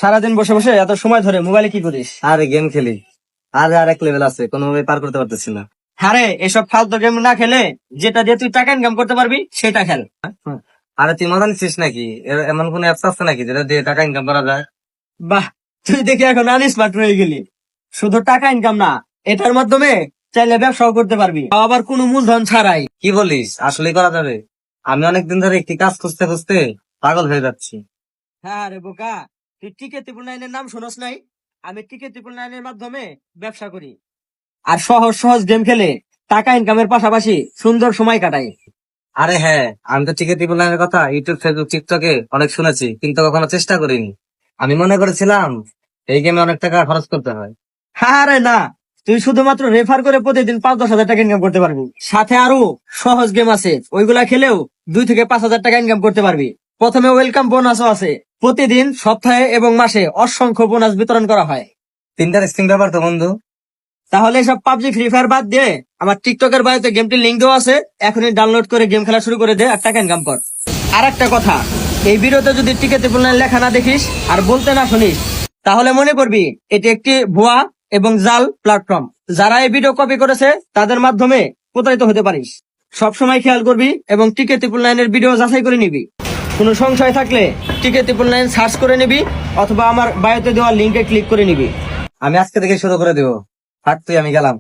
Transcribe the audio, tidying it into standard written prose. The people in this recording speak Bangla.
সারাদিন বসে বসে এত সময় ধরে মোবাইলে কি করিস? আরে গেম খেলি। আরে আর এক লেভেল আছে, কোনোভাবে পার করতে পারতেছি না। আরে এসব ফালতু গেম না খেলে যেটা দিয়ে তুই টাকা ইনকাম করতে পারবি সেটা খেল। আরে তুই মজা নিচ্ছিস নাকি? এমন কোন অ্যাপস আছে নাকি যেটা দিয়ে টাকা ইনকাম করা যায়? বাহ, তুই দেখি এখন আনস্মার্ট হয়ে গেলি। শুধু টাকা ইনকাম না, এটার মাধ্যমে চাইলে ব্যবসাও করতে পারবি, তাও আবার কোনো মূলধন ছাড়াই। কি বলিস, আসলেই করা যাবে? আমি অনেকদিন ধরে একটি কাজ খুঁজতে খুঁজতে পাগল হয়ে যাচ্ছি। হ্যাঁ রে বোকা, তুই টিকে 999 নাম শোনস নাই? আমি টিকে 999 মাধ্যমে ব্যবসা করি, আর সহজ সহজ গেম খেলে টাকা ইনকামের পাশাপাশি সুন্দর সময় কাটাই। আরে হ্যাঁ, আমি তো টিকে টিপল লাইনের কথা ইউটিউব, ফেসবুক, টিকটকে অনেক শুনেছি, কিন্তু কখনো চেষ্টা করিনি। আমি মনে করেছিলাম এই গেমে অনেক টাকা খরচ করতে হয়। আরে না, তুই শুধুমাত্র রেফার করে প্রতিদিন 5-10 হাজার টাকা ইনকাম করতে পারবি। সাথে আরো সহজ গেম আছে, ওইগুলা খেলেও 2 থেকে 5 হাজার টাকা ইনকাম করতে পারবি। প্রথমে ওয়েলকাম বোনাসও আছে, প্রতিদিন, সপ্তাহে এবং মাসে অসংখ্য বোনাস বিতরণ করা হয়। ইন্টারেস্টিং ব্যাপার তো বন্ধু। তাহলে সব পাবজি ফ্রি ফায়ার বাদ দিয়ে আমার টিকটকের বাড়িতে গেমটির লিঙ্ক দেওয়া আছে, এখনই ডাউনলোড করে গেম খেলা শুরু করে দে আর টাকা ইনকাম কর। আর একটা কথা, এই ভিডিওতে যদি টিকে 999 লেখা না দেখিস আর বলতে না শুনিস, তাহলে মনে করবি এটি একটি ভুয়া এবং জাল প্ল্যাটফর্ম। যারা এই ভিডিও কপি করেছে তাদের মাধ্যমে প্রতারিত হতে পারিস। সবসময় খেয়াল করবি এবং টিকে 999 এর ভিডিও যাচাই করে নিবি। কোনো সংশয় থাকলে টিকে 999 সার্চ করে নিবি, অথবা আমার বায়োতে দেওয়া লিঙ্কে ক্লিক করে নিবি। আমি আজকে থেকে শুরু করে দেবো। থাক তুই, আমি গেলাম।